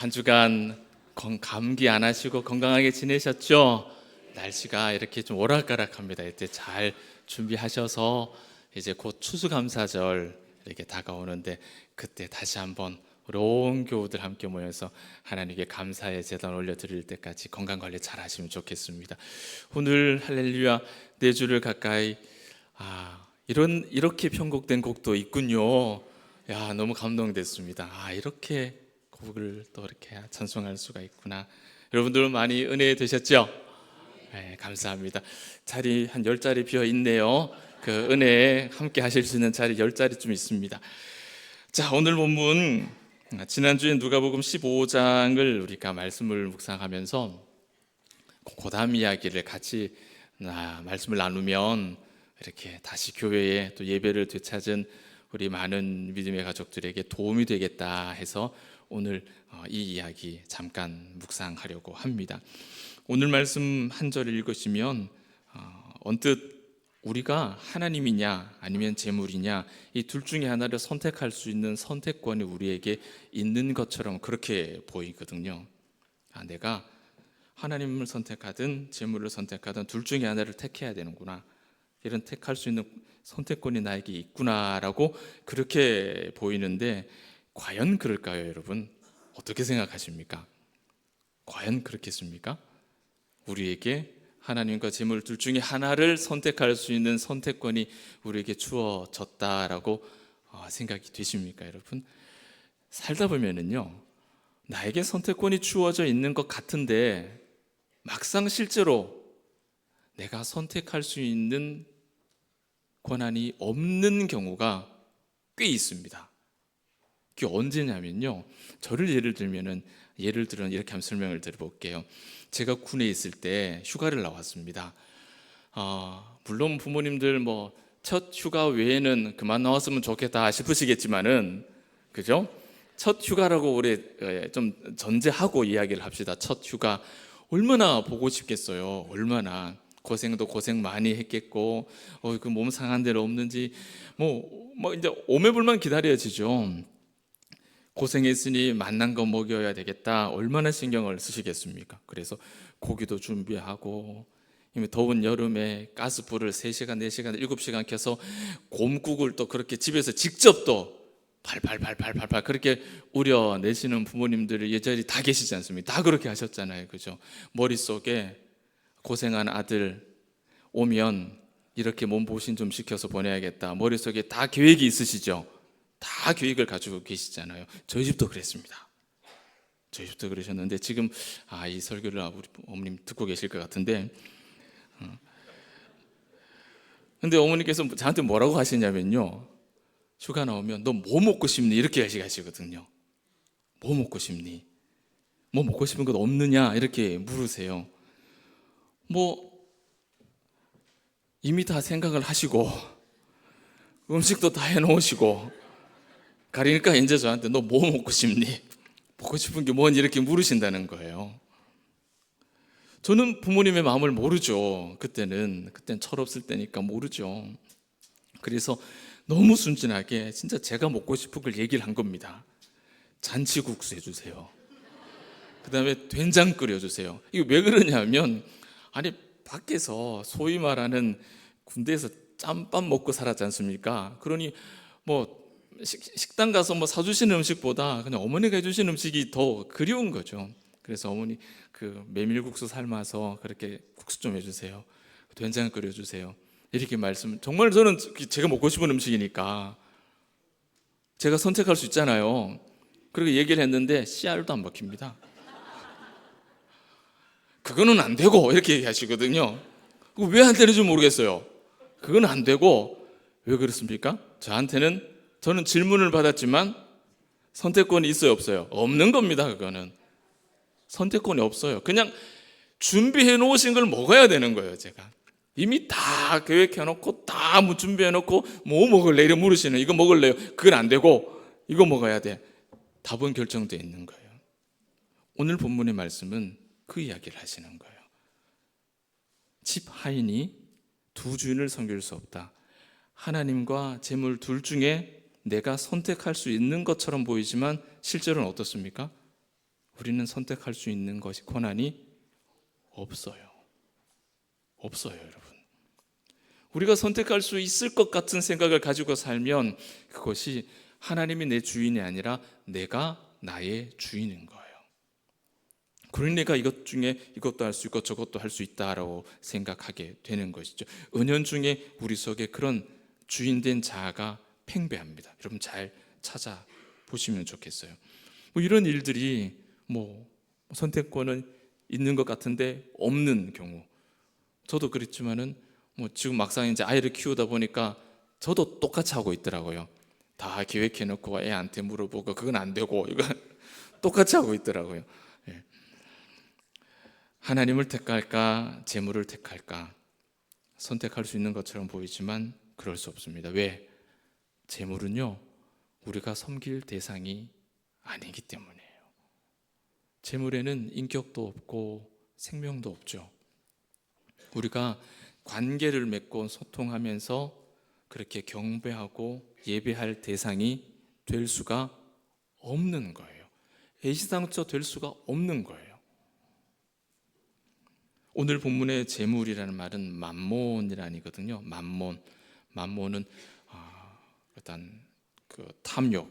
한 주간 감기 안 하시고 건강하게 지내셨죠? 날씨가 이렇게 좀 오락가락합니다. 이때 잘 준비하셔서 이제 곧 추수감사절 이렇게 다가오는데 그때 다시 한번 우리 온 교우들 함께 모여서 하나님께 감사의 제단 올려드릴 때까지 건강관리 잘 하시면 좋겠습니다. 오늘 할렐루야 네 주를 가까이 이렇게 편곡된 곡도 있군요. 야, 너무 감동됐습니다. 이렇게 곡을 또 이렇게 찬송할 수가 있구나. 여러분들 많이 은혜 되셨죠? 네, 감사합니다. 자리 한 10자리 비어 있네요. 그 은혜에 함께 하실 수 있는 자리 10자리쯤 있습니다. 자, 오늘 본문 지난주에 누가복음 15장을 우리가 말씀을 묵상하면서 고담 이야기를 같이 말씀을 나누면 이렇게 다시 교회에 또 예배를 되찾은 우리 많은 믿음의 가족들에게 도움이 되겠다 해서 오늘 이 이야기 잠깐 묵상하려고 합니다. 오늘 말씀 한 절 읽으시면 언뜻 우리가 하나님이냐 아니면 재물이냐 이 둘 중에 하나를 선택할 수 있는 선택권이 우리에게 있는 것처럼 그렇게 보이거든요. 내가 하나님을 선택하든 재물을 선택하든 둘 중에 하나를 택해야 되는구나. 이런 택할 수 있는 선택권이 나에게 있구나라고 그렇게 보이는데 과연 그럴까요, 여러분? 어떻게 생각하십니까? 과연 그렇겠습니까? 우리에게 하나님과 재물 둘 중에 하나를 선택할 수 있는 선택권이 우리에게 주어졌다라고 생각이 되십니까, 여러분? 살다 보면은요, 나에게 선택권이 주어져 있는 것 같은데 막상 실제로 내가 선택할 수 있는 권한이 없는 경우가 꽤 있습니다. 그게 언제냐면요, 저를 예를 들면 이렇게 한번 설명을 드려볼게요. 제가 군에 있을 때 휴가를 나왔습니다. 물론 부모님들 첫 휴가 외에는 그만 나왔으면 좋겠다 싶으시겠지만은, 그죠? 첫 휴가라고 우리 좀 전제하고 이야기를 합시다. 첫 휴가 얼마나 보고 싶겠어요. 얼마나 고생도 고생 많이 했겠고, 그 몸 상한 데는 없는지 이제 오매불만 기다려지죠. 고생했으니 맛난 거 먹여야 되겠다. 얼마나 신경을 쓰시겠습니까? 그래서 고기도 준비하고 더운 여름에 가스불을 3시간, 4시간, 7시간 켜서 곰국을 또 그렇게 집에서 직접 또 팔팔 그렇게 우려내시는 부모님들이 예전에 다 계시지 않습니까? 다 그렇게 하셨잖아요. 그죠? 머릿속에 고생한 아들 오면 이렇게 몸보신 좀 시켜서 보내야겠다. 머릿속에 다 계획이 있으시죠? 다 계획을 가지고 계시잖아요. 저희 집도 그랬습니다. 저희 집도 그러셨는데 지금 이 설교를 우리 어머님 듣고 계실 것 같은데, 근데 어머니께서 저한테 뭐라고 하시냐면요, 휴가 나오면 너 뭐 먹고 싶니? 이렇게 하시거든요. 뭐 먹고 싶니? 뭐 먹고 싶은 것 없느냐? 이렇게 물으세요. 이미 다 생각을 하시고 음식도 다 해놓으시고 가리니까 이제 저한테 너 뭐 먹고 싶니? 먹고 싶은 게 뭐니? 이렇게 물으신다는 거예요. 저는 부모님의 마음을 모르죠. 그때는 철없을 때니까 모르죠. 그래서 너무 순진하게 진짜 제가 먹고 싶은 걸 얘기를 한 겁니다. 잔치국수 해주세요. 그 다음에 된장 끓여주세요. 이거 왜 그러냐면 밖에서 소위 말하는 군대에서 짬밥 먹고 살았지 않습니까? 그러니 식당 가서 사주시는 음식보다 그냥 어머니가 해주신 음식이 더 그리운 거죠. 그래서 어머니 그 메밀국수 삶아서 그렇게 국수 좀 해주세요. 된장 끓여주세요. 이렇게 정말 저는 제가 먹고 싶은 음식이니까 제가 선택할 수 있잖아요. 그렇게 얘기를 했는데 씨알도 안 먹힙니다. 그거는 안 되고 이렇게 얘기하시거든요. 왜 안 되는지 모르겠어요. 그건 안 되고 왜 그렇습니까? 저는 질문을 받았지만 선택권이 있어요, 없어요? 없는 겁니다. 그거는 선택권이 없어요. 그냥 준비해 놓으신 걸 먹어야 되는 거예요. 제가 이미 다 계획해 놓고 다 준비해 놓고 뭐 먹을래? 이렇게 물으시는, 이거 먹을래요? 그건 안 되고 이거 먹어야 돼. 답은 결정되어 있는 거예요. 오늘 본문의 말씀은 그 이야기를 하시는 거예요. 집 하인이 두 주인을 섬길 수 없다. 하나님과 재물 둘 중에 내가 선택할 수 있는 것처럼 보이지만 실제로는 어떻습니까? 우리는 선택할 수 있는 것이 고난이 없어요. 없어요, 여러분. 우리가 선택할 수 있을 것 같은 생각을 가지고 살면 그것이 하나님이 내 주인이 아니라 내가 나의 주인인 거예요. 그러니 내가 이것 중에 이것도 할 수 있고 저것도 할 수 있다라고 생각하게 되는 것이죠. 은연중에 우리 속에 그런 주인된 자아가 팽배합니다. 여러분 잘 찾아보시면 좋겠어요. 뭐 이런 일들이 뭐 선택권은 있는 것 같은데 없는 경우, 저도 그랬지만은 뭐 지금 막상 이제 아이를 키우다 보니까 저도 똑같이 하고 있더라고요. 다 계획해 놓고 애한테 물어보고 그건 안 되고 이거 똑같이 하고 있더라고요. 예. 하나님을 택할까 재물을 택할까 선택할 수 있는 것처럼 보이지만 그럴 수 없습니다. 왜? 재물은요 우리가 섬길 대상이 아니기 때문이에요. 재물에는 인격도 없고 생명도 없죠. 우리가 관계를 맺고 소통하면서 그렇게 경배하고 예배할 대상이 될 수가 없는 거예요. 애시당초 될 수가 없는 거예요. 오늘 본문의 재물이라는 말은 맘몬이라니거든요. 만몬은 일단 그 탐욕,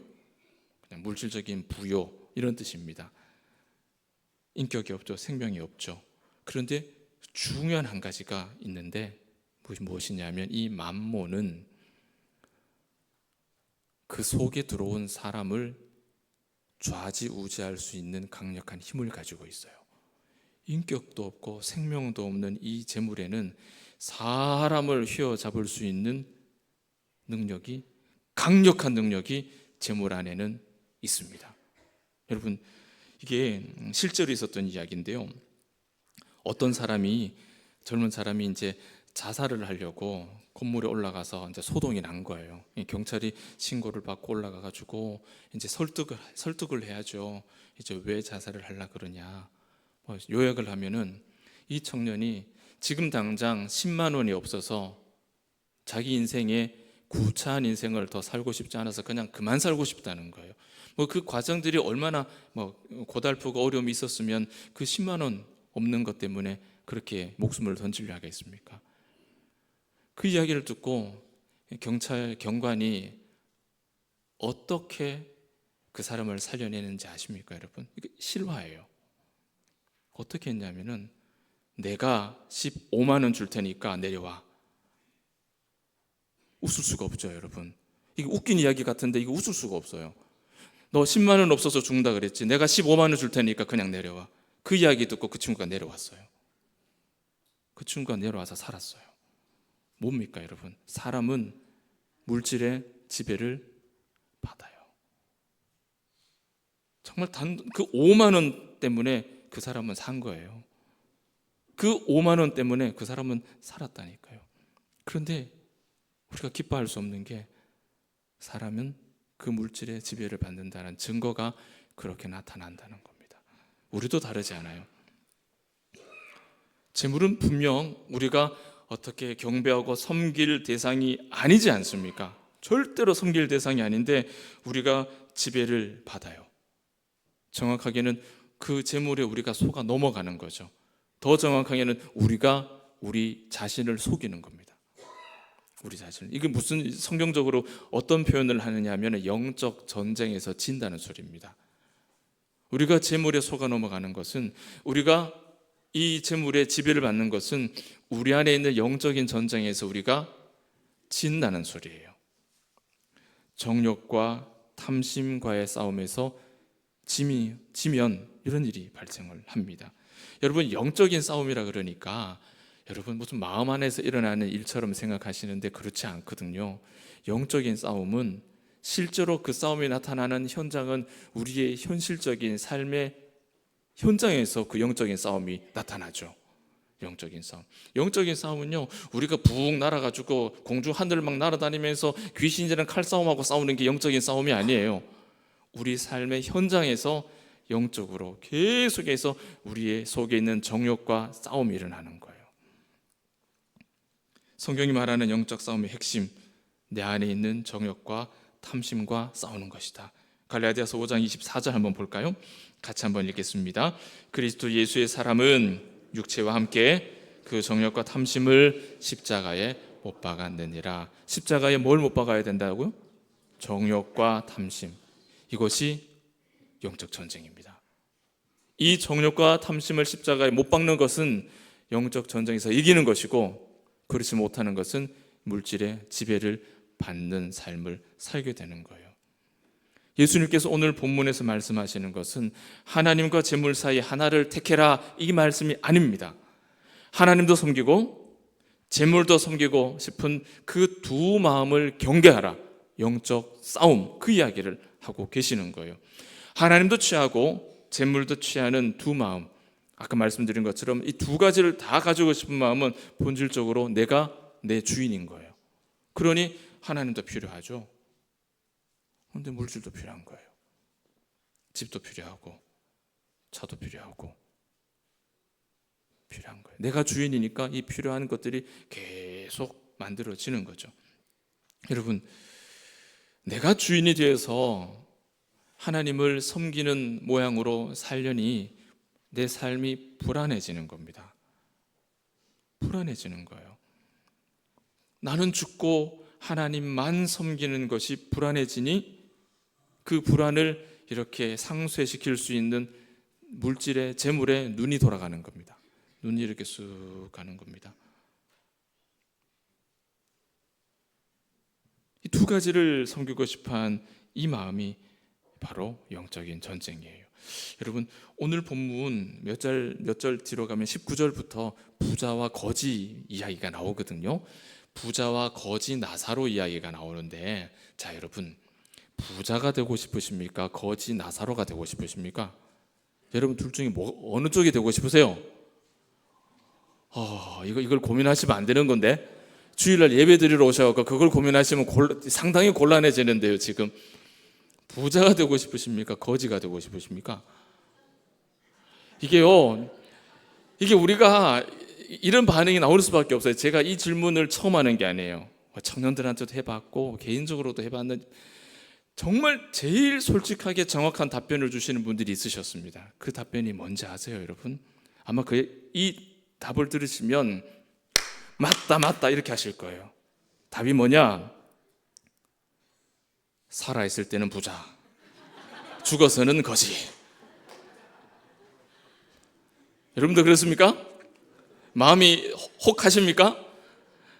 그냥 물질적인 부요 이런 뜻입니다. 인격이 없죠, 생명이 없죠. 그런데 중요한 한 가지가 있는데 무엇이냐면 이 맘몬은 그 속에 들어온 사람을 좌지우지할 수 있는 강력한 힘을 가지고 있어요. 인격도 없고 생명도 없는 이 재물에는 사람을 휘어잡을 수 있는 능력이, 강력한 능력이 재물 안에는 있습니다. 여러분 이게 실제로 있었던 이야기인데요. 어떤 사람이, 젊은 사람이 이제 자살을 하려고 건물에 올라가서 이제 소동이 난 거예요. 경찰이 신고를 받고 올라가 가지고 이제 설득을 해야죠. 이제 왜 자살을 하려 그러냐. 요약을 하면은 이 청년이 지금 당장 10만 원이 없어서 자기 인생에 구차한 인생을 더 살고 싶지 않아서 그냥 그만 살고 싶다는 거예요. 그 과정들이 얼마나 고달프고 어려움이 있었으면 그 10만 원 없는 것 때문에 그렇게 목숨을 던지려 하겠습니까? 그 이야기를 듣고 경관이 어떻게 그 사람을 살려내는지 아십니까, 여러분? 이게 실화예요. 어떻게 했냐면은 내가 15만 원 줄 테니까 내려와. 웃을 수가 없죠, 여러분. 이게 웃긴 이야기 같은데 이거 웃을 수가 없어요. 너 10만 원 없어서 죽는다 그랬지. 내가 15만 원 줄 테니까 그냥 내려와. 그 이야기 듣고 그 친구가 내려왔어요. 그 친구가 내려와서 살았어요. 뭡니까, 여러분? 사람은 물질의 지배를 받아요. 정말 그 5만 원 때문에 그 사람은 산 거예요. 그 5만 원 때문에 그 사람은 살았다니까요. 그런데 우리가 기뻐할 수 없는 게 사람은 그 물질의 지배를 받는다는 증거가 그렇게 나타난다는 겁니다. 우리도 다르지 않아요. 재물은 분명 우리가 어떻게 경배하고 섬길 대상이 아니지 않습니까? 절대로 섬길 대상이 아닌데 우리가 지배를 받아요. 정확하게는 그 재물에 우리가 속아 넘어가는 거죠. 더 정확하게는 우리가 우리 자신을 속이는 겁니다. 우리 자신. 이게 무슨 성경적으로 어떤 표현을 하느냐 하면 영적 전쟁에서 진다는 소리입니다. 우리가 재물에 속아 넘어가는 것은, 우리가 이 재물의 지배를 받는 것은 우리 안에 있는 영적인 전쟁에서 우리가 진다는 소리예요. 정욕과 탐심과의 싸움에서 지면 이런 일이 발생을 합니다. 여러분, 영적인 싸움이라 그러니까 여러분 무슨 마음 안에서 일어나는 일처럼 생각하시는데 그렇지 않거든요. 영적인 싸움은 실제로 그 싸움이 나타나는 현장은 우리의 현실적인 삶의 현장에서 그 영적인 싸움이 나타나죠. 영적인 싸움. 영적인 싸움은요, 우리가 붕 날아가지고 공중 하늘을 막 날아다니면서 귀신이랑 칼싸움하고 싸우는 게 영적인 싸움이 아니에요. 우리 삶의 현장에서 영적으로 계속해서 우리의 속에 있는 정욕과 싸움이 일어나는 거예요. 성경이 말하는 영적 싸움의 핵심, 내 안에 있는 정욕과 탐심과 싸우는 것이다. 갈라디아서 5장 24절 한번 볼까요? 같이 한번 읽겠습니다. 그리스도 예수의 사람은 육체와 함께 그 정욕과 탐심을 십자가에 못 박았느니라. 십자가에 뭘 못 박아야 된다고요? 정욕과 탐심. 이것이 영적 전쟁입니다. 이 정욕과 탐심을 십자가에 못 박는 것은 영적 전쟁에서 이기는 것이고, 그렇지 못하는 것은 물질의 지배를 받는 삶을 살게 되는 거예요. 예수님께서 오늘 본문에서 말씀하시는 것은 하나님과 재물 사이 하나를 택해라, 이 말씀이 아닙니다. 하나님도 섬기고 재물도 섬기고 싶은 그 두 마음을 경계하라, 영적 싸움, 그 이야기를 하고 계시는 거예요. 하나님도 취하고 재물도 취하는 두 마음, 아까 말씀드린 것처럼 이 두 가지를 다 가지고 싶은 마음은 본질적으로 내가 내 주인인 거예요. 그러니 하나님도 필요하죠. 그런데 물질도 필요한 거예요. 집도 필요하고 차도 필요하고 필요한 거예요. 내가 주인이니까 이 필요한 것들이 계속 만들어지는 거죠. 여러분, 내가 주인이 되어서 하나님을 섬기는 모양으로 살려니 내 삶이 불안해지는 겁니다. 불안해지는 거예요. 나는 죽고 하나님만 섬기는 것이 불안해지니 그 불안을 이렇게 상쇄시킬 수 있는 물질의 재물에 눈이 돌아가는 겁니다. 눈이 이렇게 쑥 가는 겁니다. 이 두 가지를 섬기고 싶어한 이 마음이 바로 영적인 전쟁이에요. 여러분, 오늘 본문 몇 절 뒤로 가면 19절부터 부자와 거지 이야기가 나오거든요. 부자와 거지 나사로 이야기가 나오는데, 자, 여러분, 부자가 되고 싶으십니까? 거지 나사로가 되고 싶으십니까? 여러분 둘 중에 어느 쪽이 되고 싶으세요? 이걸 고민하시면 안 되는 건데, 주일날 예배 드리러 오셔서 그걸 고민하시면 상당히 곤란해지는데요. 지금 부자가 되고 싶으십니까? 거지가 되고 싶으십니까? 이게 우리가 이런 반응이 나올 수밖에 없어요. 제가 이 질문을 처음 하는 게 아니에요. 청년들한테도 해봤고 개인적으로도 해봤는데 정말 제일 솔직하게 정확한 답변을 주시는 분들이 있으셨습니다. 그 답변이 뭔지 아세요, 여러분? 아마 이 답을 들으시면 맞다 이렇게 하실 거예요. 답이 뭐냐? 살아있을 때는 부자, 죽어서는 거지. 여러분도 그렇습니까? 마음이 혹하십니까?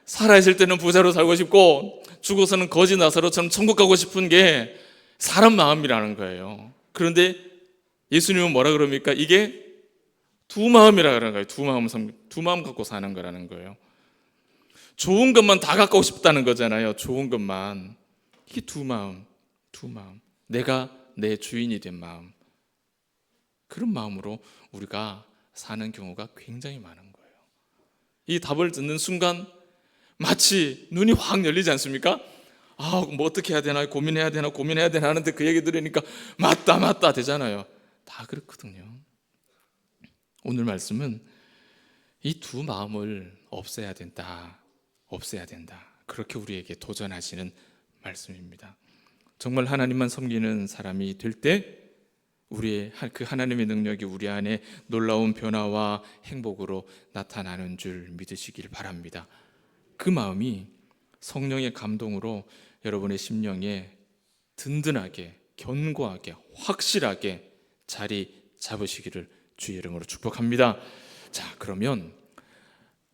살아있을 때는 부자로 살고 싶고 죽어서는 거지 나사로처럼 천국 가고 싶은 게 사람 마음이라는 거예요. 그런데 예수님은 뭐라 그럽니까? 이게 두 마음이라 그러는 거예요. 두 마음 갖고 사는 거라는 거예요. 좋은 것만 다 갖고 싶다는 거잖아요. 좋은 것만. 이게 두 마음. 내가 내 주인이 된 마음. 그런 마음으로 우리가 사는 경우가 굉장히 많은 거예요. 이 답을 듣는 순간 마치 눈이 확 열리지 않습니까? 뭐 어떻게 해야 되나, 고민해야 되나 하는데 그 얘기 들으니까 맞다 되잖아요. 다 그렇거든요. 오늘 말씀은 이 두 마음을 없애야 된다. 그렇게 우리에게 도전하시는 말씀입니다. 정말 하나님만 섬기는 사람이 될 때 우리의 그 하나님의 능력이 우리 안에 놀라운 변화와 행복으로 나타나는 줄 믿으시길 바랍니다. 그 마음이 성령의 감동으로 여러분의 심령에 든든하게, 견고하게, 확실하게 자리 잡으시기를 주의 이름으로 축복합니다. 자, 그러면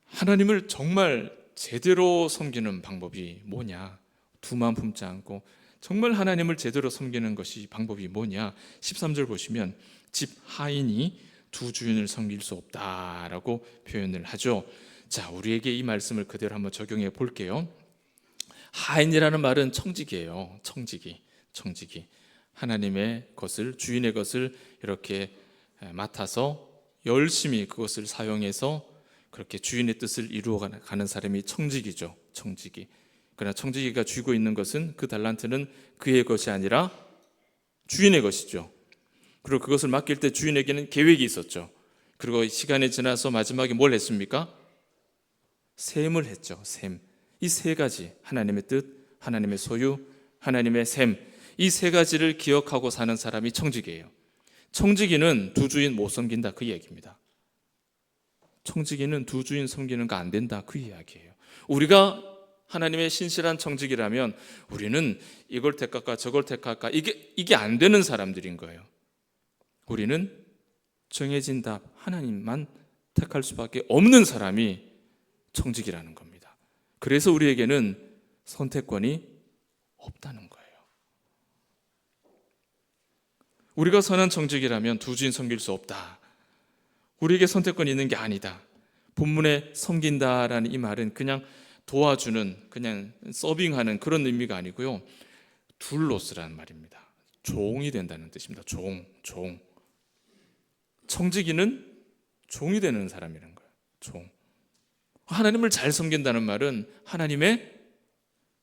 하나님을 정말 제대로 섬기는 방법이 뭐냐? 두 마음 품지 않고 정말 하나님을 제대로 섬기는 것이 방법이 뭐냐? 13절 보시면 집 하인이 두 주인을 섬길 수 없다라고 표현을 하죠. 자, 우리에게 이 말씀을 그대로 한번 적용해 볼게요. 하인이라는 말은 청지기예요. 청지기. 하나님의 것을, 주인의 것을 이렇게 맡아서 열심히 그것을 사용해서 그렇게 주인의 뜻을 이루어가는 사람이 청지기죠. 청지기. 그러나 청지기가 쥐고 있는 것은 그 달란트는 그의 것이 아니라 주인의 것이죠. 그리고 그것을 맡길 때 주인에게는 계획이 있었죠. 그리고 시간이 지나서 마지막에 뭘 했습니까? 셈을 했죠. 셈. 이 세 가지, 하나님의 뜻, 하나님의 소유, 하나님의 셈, 이 세 가지를 기억하고 사는 사람이 청지기예요. 청지기는 두 주인 못 섬긴다, 그 얘기입니다. 청지기는 두 주인 섬기는 거 안 된다, 그 이야기예요. 우리가 하나님의 신실한 청지기라면 우리는 이걸 택할까 저걸 택할까, 이게 안 되는 사람들인 거예요. 우리는 정해진 답 하나님만 택할 수밖에 없는 사람이 청지기라는 겁니다. 그래서 우리에게는 선택권이 없다는 거예요. 우리가 선한 청지기라면 두 주인 섬길 수 없다, 우리에게 선택권이 있는 게 아니다. 본문에 섬긴다라는 이 말은 그냥 도와주는, 그냥 서빙하는 그런 의미가 아니고요, 둘로스라는 말입니다. 종이 된다는 뜻입니다. 종. 청지기는 종이 되는 사람이라는 거예요. 종. 하나님을 잘 섬긴다는 말은 하나님의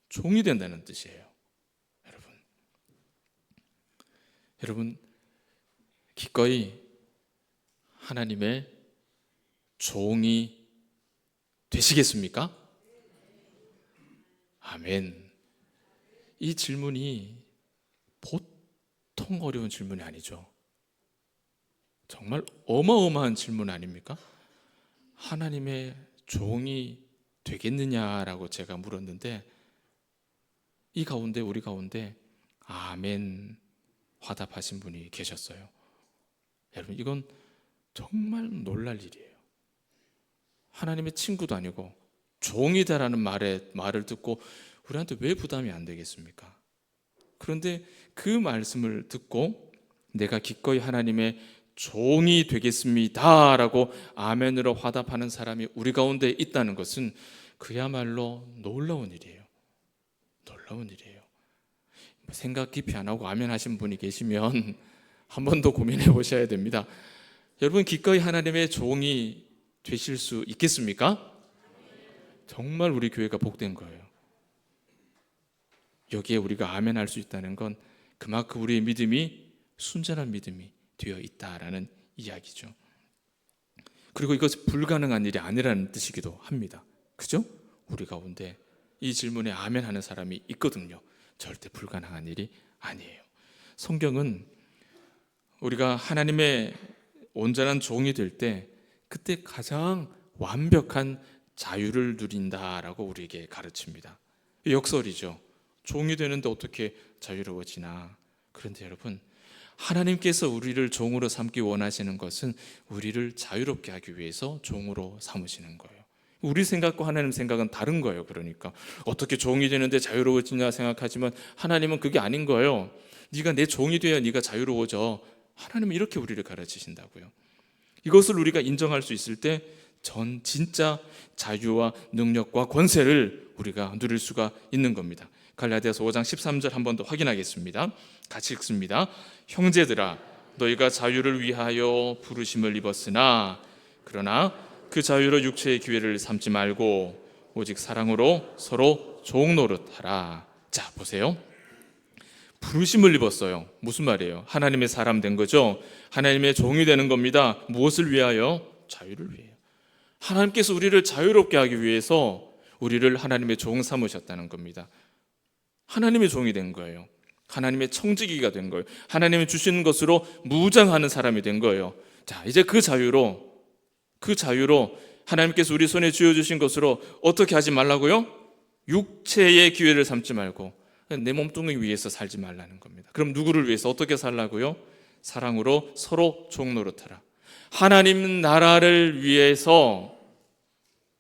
종이 된다는 뜻이에요. 여러분, 기꺼이 하나님의 종이 되시겠습니까? 아멘. 이 질문이 보통 어려운 질문이 아니죠. 정말 어마어마한 질문 아닙니까? 하나님의 종이 되겠느냐라고 제가 물었는데, 이 가운데, 우리 가운데 아멘 화답하신 분이 계셨어요. 여러분, 이건 정말 놀랄 일이에요. 하나님의 친구도 아니고 종이다라는 말을 듣고 우리한테 왜 부담이 안 되겠습니까? 그런데 그 말씀을 듣고 내가 기꺼이 하나님의 종이 되겠습니다 라고 아멘으로 화답하는 사람이 우리 가운데 있다는 것은 그야말로 놀라운 일이에요. 놀라운 일이에요. 생각 깊이 안 하고 아멘 하신 분이 계시면 한 번 더 고민해 보셔야 됩니다. 여러분, 기꺼이 하나님의 종이 되실 수 있겠습니까? 정말 우리 교회가 복된 거예요. 여기에 우리가 아멘 할 수 있다는 건 그만큼 우리의 믿음이 순전한 믿음이 되어 있다라는 이야기죠. 그리고 이것이 불가능한 일이 아니라는 뜻이기도 합니다. 그죠? 우리 가운데 이 질문에 아멘 하는 사람이 있거든요. 절대 불가능한 일이 아니에요. 성경은 우리가 하나님의 온전한 종이 될 때 그때 가장 완벽한 자유를 누린다라고 우리에게 가르칩니다. 역설이죠. 종이 되는데 어떻게 자유로워지나. 그런데 여러분, 하나님께서 우리를 종으로 삼기 원하시는 것은 우리를 자유롭게 하기 위해서 종으로 삼으시는 거예요. 우리 생각과 하나님 생각은 다른 거예요. 그러니까 어떻게 종이 되는데 자유로워지냐 생각하지만 하나님은 그게 아닌 거예요. 네가 내 종이 되어야 네가 자유로워져. 하나님은 이렇게 우리를 가르치신다고요. 이것을 우리가 인정할 수 있을 때 진짜 자유와 능력과 권세를 우리가 누릴 수가 있는 겁니다. 갈라디아서 5장 13절 한 번 더 확인하겠습니다. 같이 읽습니다. 형제들아, 너희가 자유를 위하여 부르심을 입었으나 그러나 그 자유로 육체의 기회를 삼지 말고 오직 사랑으로 서로 종 노릇하라. 자, 보세요. 부르심을 입었어요. 무슨 말이에요? 하나님의 사람 된 거죠. 하나님의 종이 되는 겁니다. 무엇을 위하여? 자유를 위해요. 하나님께서 우리를 자유롭게 하기 위해서 우리를 하나님의 종 삼으셨다는 겁니다. 하나님의 종이 된 거예요. 하나님의 청지기가 된 거예요. 하나님이 주시는 것으로 무장하는 사람이 된 거예요. 자, 이제 그 자유로 하나님께서 우리 손에 쥐어주신 것으로 어떻게 하지 말라고요? 육체의 기회를 삼지 말고 내 몸뚱이 위해서 살지 말라는 겁니다. 그럼 누구를 위해서 어떻게 살라고요? 사랑으로 서로 종 노릇하라. 하나님 나라를 위해서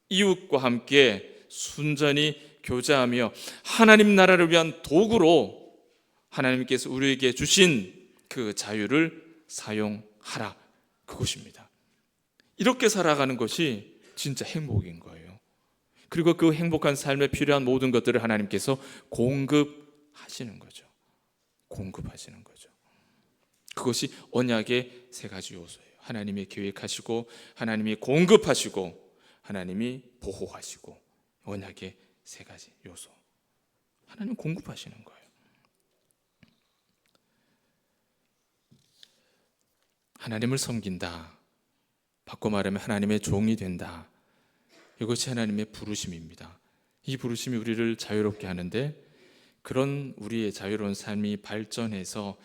이웃과 함께 순전히 교제하며 하나님 나라를 위한 도구로 하나님께서 우리에게 주신 그 자유를 사용하라. 그것입니다. 이렇게 살아가는 것이 진짜 행복인 거예요. 그리고 그 행복한 삶에 필요한 모든 것들을 하나님께서 공급하시는 거죠. 공급하시는 거죠. 그것이 언약의 세 가지 요소예요. 하나님이 계획하시고 하나님이 공급하시고 하나님이 보호하시고 언약의 세 가지 요소. 하나님 공급하시는 거예요. 하나님을 섬긴다. 바꿔 말하면 하나님의 종이 된다. 이것이 하나님의 부르심입니다. 이 부르심이 우리를 자유롭게 하는데 그런 우리의 자유로운 삶이 발전해서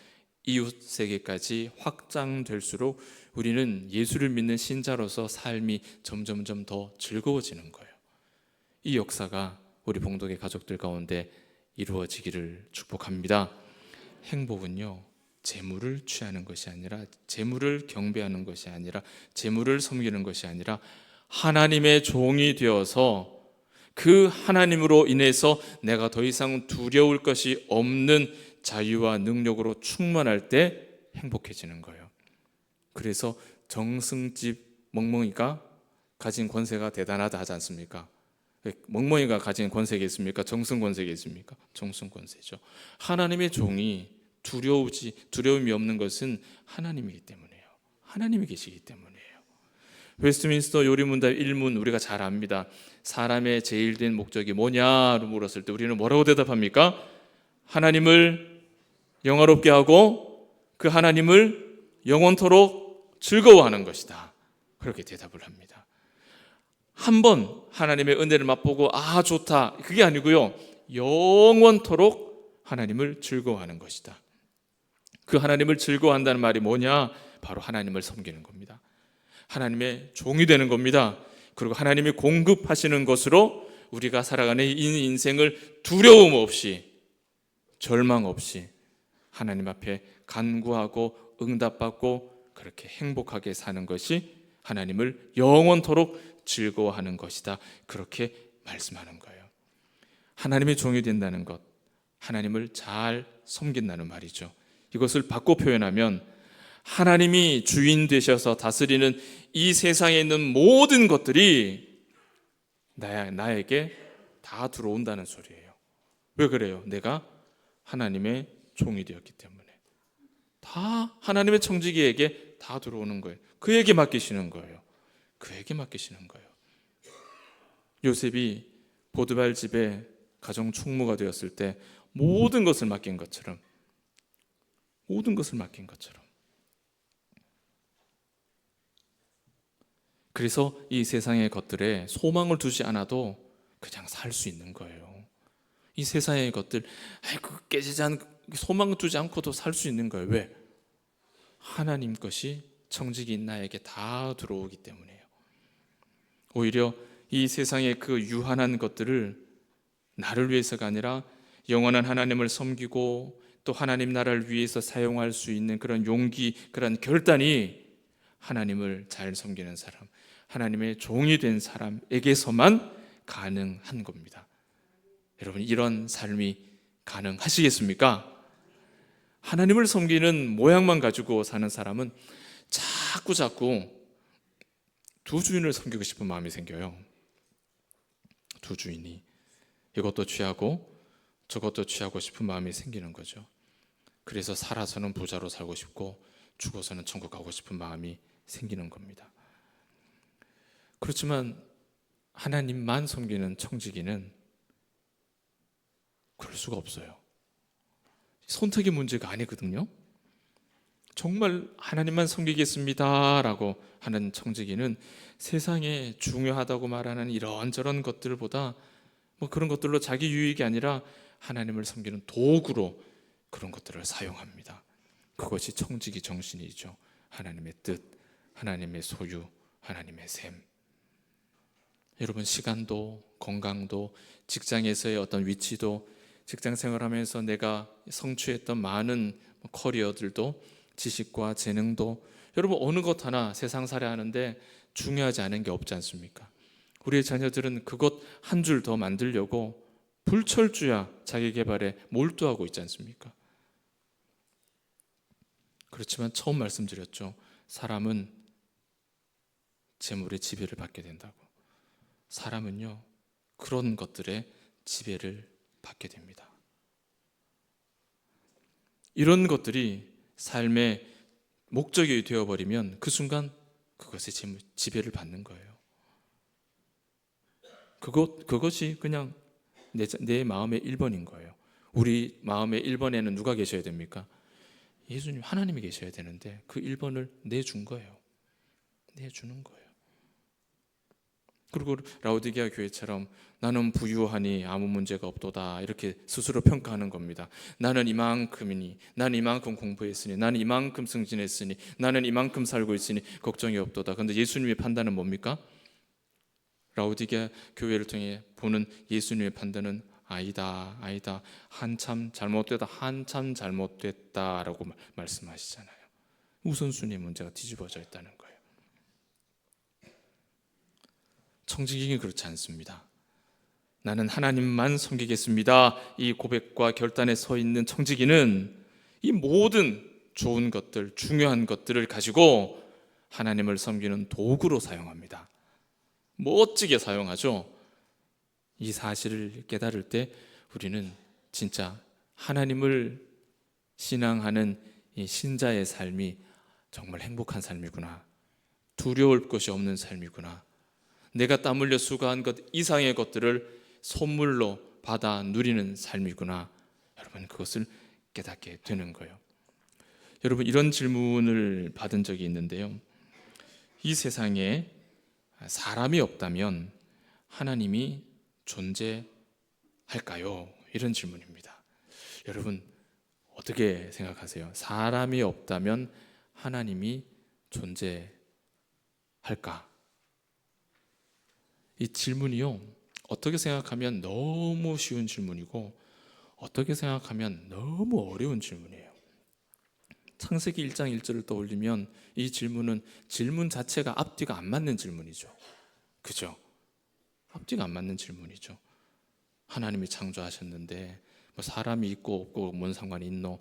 이웃 세계까지 확장될수록 우리는 예수를 믿는 신자로서 삶이 점점점 더 즐거워지는 거예요. 이 역사가 우리 봉독의 가족들 가운데 이루어지기를 축복합니다. 행복은요, 재물을 취하는 것이 아니라, 재물을 경배하는 것이 아니라, 재물을 섬기는 것이 아니라 하나님의 종이 되어서 그 하나님으로 인해서 내가 더 이상 두려울 것이 없는 자유와 능력으로 충만할 때 행복해지는 거예요. 그래서 정승집 멍멍이가 가진 권세가 대단하다 하지 않습니까? 멍멍이가 가진 권세가 있습니까? 정승 권세가 있습니까? 정승 권세죠. 하나님의 종이 두려움이 없는 것은 하나님이기 때문이에요. 하나님이 계시기 때문이에요. 웨스트민스터 요리문답 1문 우리가 잘 압니다. 사람의 제일 된 목적이 뭐냐로 물었을 때 우리는 뭐라고 대답합니까? 하나님을 영화롭게 하고 그 하나님을 영원토록 즐거워하는 것이다. 그렇게 대답을 합니다. 한번 하나님의 은혜를 맛보고 아 좋다 그게 아니고요, 영원토록 하나님을 즐거워하는 것이다. 그 하나님을 즐거워한다는 말이 뭐냐? 바로 하나님을 섬기는 겁니다. 하나님의 종이 되는 겁니다. 그리고 하나님이 공급하시는 것으로 우리가 살아가는 이 인생을 두려움 없이, 절망 없이 하나님 앞에 간구하고 응답받고 그렇게 행복하게 사는 것이 하나님을 영원토록 즐거워하는 것이다. 그렇게 말씀하는 거예요. 하나님의 종이 된다는 것, 하나님을 잘 섬긴다는 말이죠. 이것을 바꿔 표현하면 하나님이 주인 되셔서 다스리는 이 세상에 있는 모든 것들이 나에게 다 들어온다는 소리예요. 왜 그래요? 내가 하나님의 종이 되었기 때문에. 다 하나님의 청지기에게 다 들어오는 거예요. 그에게 맡기시는 거예요. 그에게 맡기시는 거예요. 요셉이 보드발 집에 가정 충무가 되었을 때 모든 것을 맡긴 것처럼, 그래서 이 세상의 것들에 소망을 두지 않아도 그냥 살 수 있는 거예요. 이 세상의 것들 깨지지 않고 소망을 두지 않고도 살 수 있는 거예요. 왜? 하나님 것이 청지기인 나에게 다 들어오기 때문이에요. 오히려 이 세상의 그 유한한 것들을 나를 위해서가 아니라 영원한 하나님을 섬기고 또 하나님 나라를 위해서 사용할 수 있는 그런 용기, 그런 결단이 하나님을 잘 섬기는 사람, 하나님의 종이 된 사람에게서만 가능한 겁니다. 여러분, 이런 삶이 가능하시겠습니까? 하나님을 섬기는 모양만 가지고 사는 사람은 자꾸 두 주인을 섬기고 싶은 마음이 생겨요. 두 주인이 이것도 취하고 저것도 취하고 싶은 마음이 생기는 거죠. 그래서 살아서는 부자로 살고 싶고 죽어서는 천국 가고 싶은 마음이 생기는 겁니다. 그렇지만 하나님만 섬기는 청지기는 그럴 수가 없어요. 선택의 문제가 아니거든요. 정말 하나님만 섬기겠습니다 라고 하는 청지기는 세상에 중요하다고 말하는 이런저런 것들보다 그런 것들로 자기 유익이 아니라 하나님을 섬기는 도구로 그런 것들을 사용합니다. 그것이 청지기 정신이죠. 하나님의 뜻, 하나님의 소유, 하나님의 셈. 여러분, 시간도 건강도 직장에서의 어떤 위치도 직장 생활하면서 내가 성취했던 많은 커리어들도 지식과 재능도 여러분 어느 것 하나 세상살이 하는데 중요하지 않은 게 없지 않습니까? 우리의 자녀들은 그것 한 줄 더 만들려고 불철주야 자기 개발에 몰두하고 있지 않습니까? 그렇지만 처음 말씀드렸죠. 사람은 재물의 지배를 받게 된다고. 사람은요, 그런 것들에 지배를 받게 됩니다. 이런 것들이 삶의 목적이 되어버리면 그 순간 그것에 지배를 받는 거예요. 그것이 그냥 내 마음의 1번인 거예요. 우리 마음의 1번에는 누가 계셔야 됩니까? 예수님, 하나님이 계셔야 되는데 그 1번을 내준 거예요. 내주는 거예요. 그리고 라오디게아 교회처럼 나는 부유하니 아무 문제가 없도다 이렇게 스스로 평가하는 겁니다. 나는 이만큼이니, 나는 이만큼 공부했으니, 나는 이만큼 승진했으니, 나는 이만큼 살고 있으니 걱정이 없도다. 그런데 예수님의 판단은 뭡니까? 라오디게아 교회를 통해 보는 예수님의 판단은 아니다, 아니다, 한참 잘못됐다라고 말씀하시잖아요. 우선순위의 문제가 뒤집어져 있다는 거예요. 청지기는 그렇지 않습니다. 나는 하나님만 섬기겠습니다. 이 고백과 결단에 서 있는 청지기는 이 모든 좋은 것들, 중요한 것들을 가지고 하나님을 섬기는 도구로 사용합니다. 멋지게 사용하죠. 이 사실을 깨달을 때 우리는 진짜 하나님을 신앙하는 이 신자의 삶이 정말 행복한 삶이구나, 두려울 것이 없는 삶이구나, 내가 땀 흘려 수고한 것 이상의 것들을 선물로 받아 누리는 삶이구나, 여러분 그것을 깨닫게 되는 거예요. 여러분 이런 질문을 받은 적이 있는데요. 이 세상에 사람이 없다면 하나님이 존재할까요? 이런 질문입니다. 여러분 어떻게 생각하세요? 사람이 없다면 하나님이 존재할까? 이 질문이요, 어떻게 생각하면 너무 쉬운 질문이고 어떻게 생각하면 너무 어려운 질문이에요. 창세기 1장 1절을 떠올리면 이 질문은 질문 자체가 앞뒤가 안 맞는 질문이죠. 그죠? 앞뒤가 안 맞는 질문이죠. 하나님이 창조하셨는데 뭐 사람이 있고 없고 뭔 상관이 있노?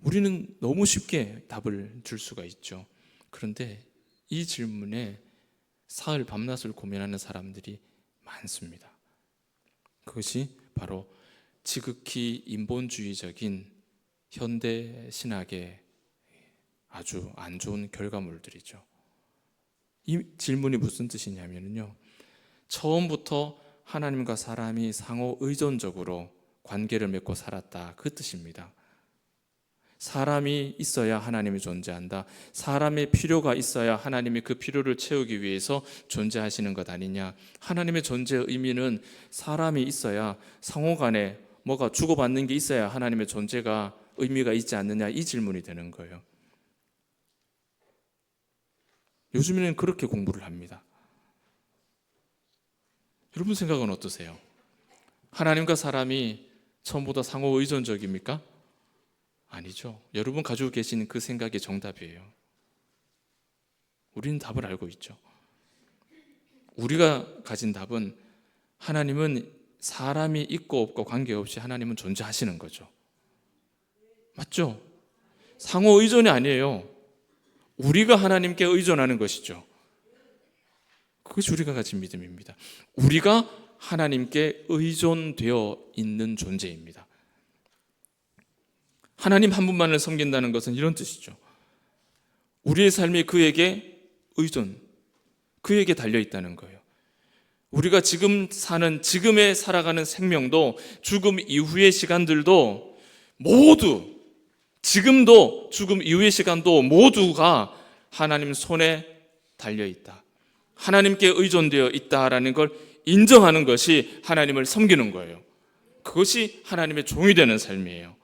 우리는 너무 쉽게 답을 줄 수가 있죠. 그런데 이 질문에 사흘 밤낮을 고민하는 사람들이 많습니다. 그것이 바로 지극히 인본주의적인 현대 신학의 아주 안 좋은 결과물들이죠. 이 질문이 무슨 뜻이냐면요, 처음부터 하나님과 사람이 상호 의존적으로 관계를 맺고 살았다, 그 뜻입니다. 사람이 있어야 하나님이 존재한다. 사람의 필요가 있어야 하나님이 그 필요를 채우기 위해서 존재하시는 것 아니냐. 하나님의 존재의 의미는 사람이 있어야 상호 간에 뭐가 주고받는 게 있어야 하나님의 존재가 의미가 있지 않느냐, 이 질문이 되는 거예요. 요즘에는 그렇게 공부를 합니다. 여러분 생각은 어떠세요? 하나님과 사람이 처음보다 상호 의존적입니까? 아니죠. 여러분 가지고 계신 그 생각이 정답이에요. 우리는 답을 알고 있죠. 우리가 가진 답은 하나님은 사람이 있고 없고 관계없이 하나님은 존재하시는 거죠. 맞죠? 상호 의존이 아니에요. 우리가 하나님께 의존하는 것이죠. 그것이 우리가 가진 믿음입니다. 우리가 하나님께 의존되어 있는 존재입니다. 하나님 한 분만을 섬긴다는 것은 이런 뜻이죠. 우리의 삶이 그에게 의존, 그에게 달려 있다는 거예요. 우리가 지금 사는, 지금에 살아가는 생명도, 죽음 이후의 시간들도 모두, 지금도 죽음 이후의 시간도 모두가 하나님 손에 달려 있다, 하나님께 의존되어 있다라는 걸 인정하는 것이 하나님을 섬기는 거예요. 그것이 하나님의 종이 되는 삶이에요.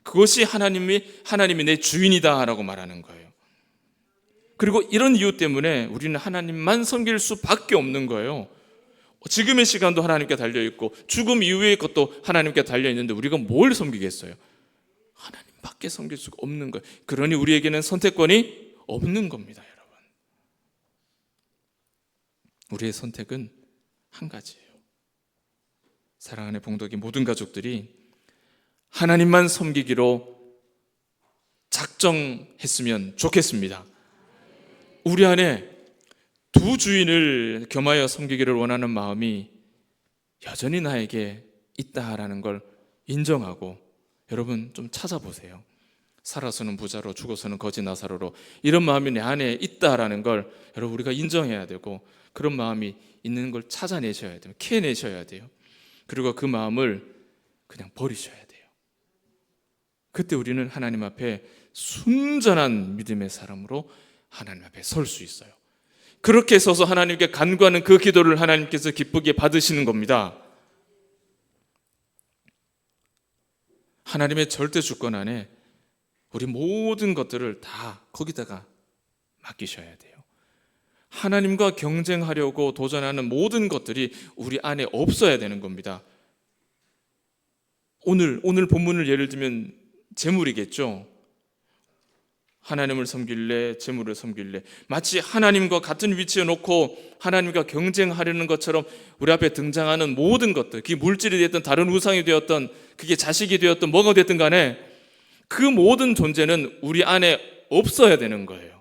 그것이 하나님이 내 주인이다라고 말하는 거예요. 그리고 이런 이유 때문에 우리는 하나님만 섬길 수밖에 없는 거예요. 지금의 시간도 하나님께 달려있고 죽음 이후의 것도 하나님께 달려있는데 우리가 뭘 섬기겠어요? 하나님밖에 섬길 수가 없는 거예요. 그러니 우리에게는 선택권이 없는 겁니다, 여러분. 우리의 선택은 한 가지예요. 사랑하는 봉독이 모든 가족들이 하나님만 섬기기로 작정했으면 좋겠습니다. 우리 안에 두 주인을 겸하여 섬기기를 원하는 마음이 여전히 나에게 있다라는 걸 인정하고, 여러분 좀 찾아보세요. 살아서는 부자로 죽어서는 거지 나사로로, 이런 마음이 내 안에 있다라는 걸 여러분 우리가 인정해야 되고, 그런 마음이 있는 걸 찾아내셔야 돼요. 캐내셔야 돼요. 그리고 그 마음을 그냥 버리셔야 돼요. 그때 우리는 하나님 앞에 순전한 믿음의 사람으로 하나님 앞에 설 수 있어요. 그렇게 서서 하나님께 간구하는 그 기도를 하나님께서 기쁘게 받으시는 겁니다. 하나님의 절대 주권 안에 우리 모든 것들을 다 거기다가 맡기셔야 돼요. 하나님과 경쟁하려고 도전하는 모든 것들이 우리 안에 없어야 되는 겁니다. 오늘 본문을 예를 들면 재물이겠죠. 하나님을 섬길래, 재물을 섬길래, 마치 하나님과 같은 위치에 놓고 하나님과 경쟁하려는 것처럼 우리 앞에 등장하는 모든 것들, 그게 물질이 되었던 다른 우상이 되었던, 그게 자식이 되었던 뭐가 됐든 간에 그 모든 존재는 우리 안에 없어야 되는 거예요.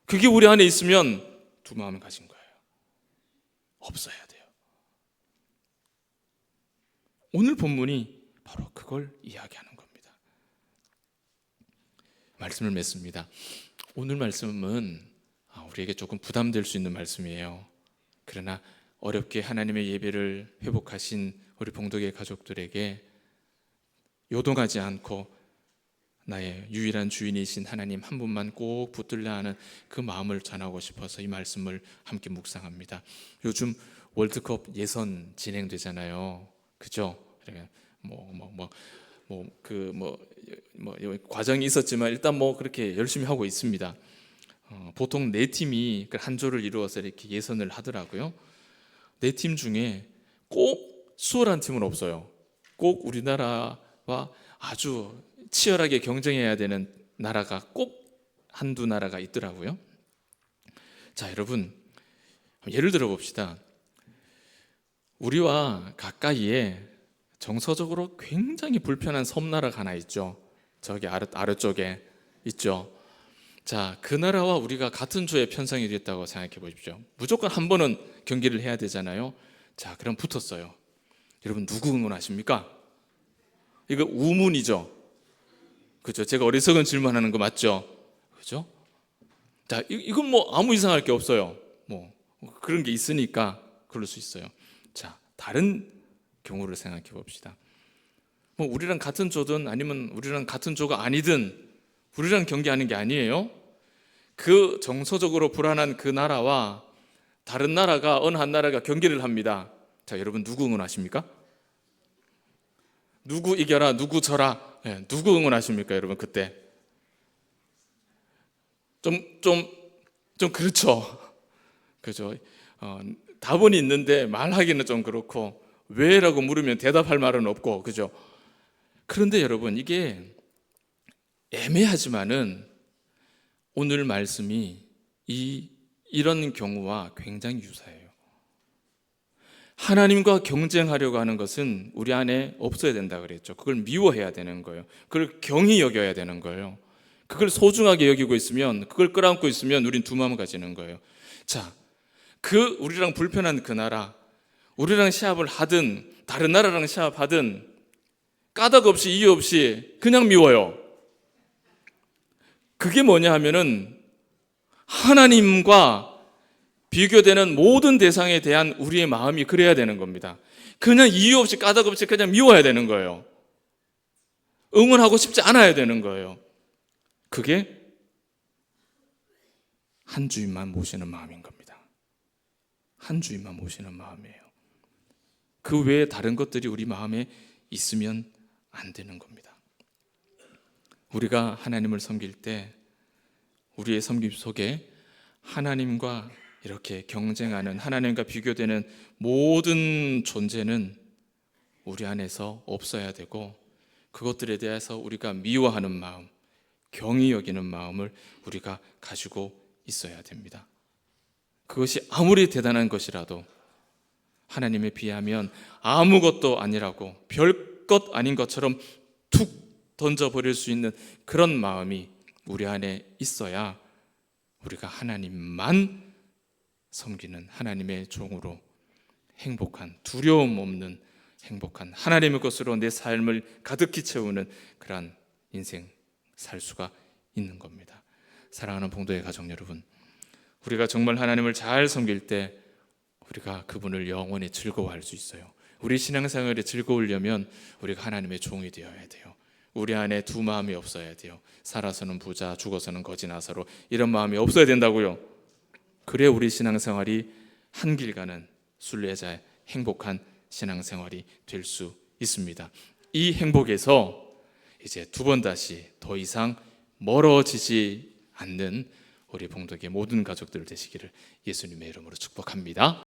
그게 우리 안에 있으면 두 마음을 가진 거예요. 없어야 돼요. 오늘 본문이 바로 그걸 이야기하는 겁니다. 말씀을 맺습니다. 오늘 말씀은 우리에게 조금 부담될 수 있는 말씀이에요. 그러나 어렵게 하나님의 예배를 회복하신 우리 봉독의 가족들에게 요동하지 않고 나의 유일한 주인이신 하나님 한 분만 꼭 붙들려 하는 그 마음을 전하고 싶어서 이 말씀을 함께 묵상합니다. 요즘 월드컵 예선 진행되잖아요. 그죠? 과정이 있었지만 일단 그렇게 열심히 하고 있습니다. 보통 4팀이 한 조를 이루어서 이렇게 예선을 하더라고요. 4팀 중에 꼭 수월한 팀은 없어요. 꼭 우리나라와 아주 치열하게 경쟁해야 되는 나라가 꼭 한두 나라가 있더라고요. 자, 여러분, 예를 들어 봅시다. 우리와 가까이에 정서적으로 굉장히 불편한 섬나라가 하나 있죠. 저기 아래쪽에 있죠. 자, 그 나라와 우리가 같은 조에 편성이 됐다고 생각해 보십시오. 무조건 한 번은 경기를 해야 되잖아요. 자, 그럼 붙었어요. 여러분, 누구 응원하십니까? 이거 우문이죠. 그죠? 제가 어리석은 질문하는 거 맞죠? 그죠? 자, 이건 아무 이상할 게 없어요. 그런 게 있으니까 그럴 수 있어요. 자, 다른 경우를 생각해 봅시다. 우리랑 같은 조든 아니면 우리랑 같은 조가 아니든 우리랑 경기하는 게 아니에요. 그 정서적으로 불안한 그 나라와 다른 나라가, 어느 한 나라가 경기를 합니다. 자, 여러분, 누구 응원하십니까? 누구 이겨라, 누구 져라, 누구 응원하십니까, 여러분? 그때 좀 그렇죠. 그죠? 답은 있는데 말하기는 좀 그렇고, 왜라고 물으면 대답할 말은 없고, 그죠? 그런데 여러분, 이게 애매하지만은 오늘 말씀이 이런 경우와 굉장히 유사해요. 하나님과 경쟁하려고 하는 것은 우리 안에 없어야 된다 그랬죠. 그걸 미워해야 되는 거예요. 그걸 경히 여겨야 되는 거예요. 그걸 소중하게 여기고 있으면, 그걸 끌어안고 있으면 우린 두 마음을 가지는 거예요. 자, 우리랑 불편한 그 나라, 우리랑 시합을 하든 다른 나라랑 시합하든 까닭 없이 이유 없이 그냥 미워요. 그게 뭐냐 하면은 하나님과 비교되는 모든 대상에 대한 우리의 마음이 그래야 되는 겁니다. 그냥 이유 없이 까닭 없이 그냥 미워야 되는 거예요. 응원하고 싶지 않아야 되는 거예요. 그게 한 주인만 모시는 마음인 겁니다. 한 주인만 모시는 마음이에요. 그 외에 다른 것들이 우리 마음에 있으면 안 되는 겁니다. 우리가 하나님을 섬길 때 우리의 섬김 속에 하나님과 이렇게 경쟁하는, 하나님과 비교되는 모든 존재는 우리 안에서 없어야 되고, 그것들에 대해서 우리가 미워하는 마음, 경히 여기는 마음을 우리가 가지고 있어야 됩니다. 그것이 아무리 대단한 것이라도 하나님에 비하면 아무것도 아니라고, 별것 아닌 것처럼 툭 던져버릴 수 있는 그런 마음이 우리 안에 있어야 우리가 하나님만 섬기는 하나님의 종으로 행복한, 두려움 없는 행복한 하나님의 것으로 내 삶을 가득히 채우는 그러한 인생 살 수가 있는 겁니다. 사랑하는 봉도의 가족 여러분, 우리가 정말 하나님을 잘 섬길 때 우리가 그분을 영원히 즐거워할 수 있어요. 우리 신앙생활이 즐거우려면 우리가 하나님의 종이 되어야 돼요. 우리 안에 두 마음이 없어야 돼요. 살아서는 부자, 죽어서는 거지 나사로, 이런 마음이 없어야 된다고요. 그래 우리 신앙생활이 한 길 가는 순례자의 행복한 신앙생활이 될 수 있습니다. 이 행복에서 이제 두 번 다시 더 이상 멀어지지 않는 우리 봉독의 모든 가족들 되시기를 예수님의 이름으로 축복합니다.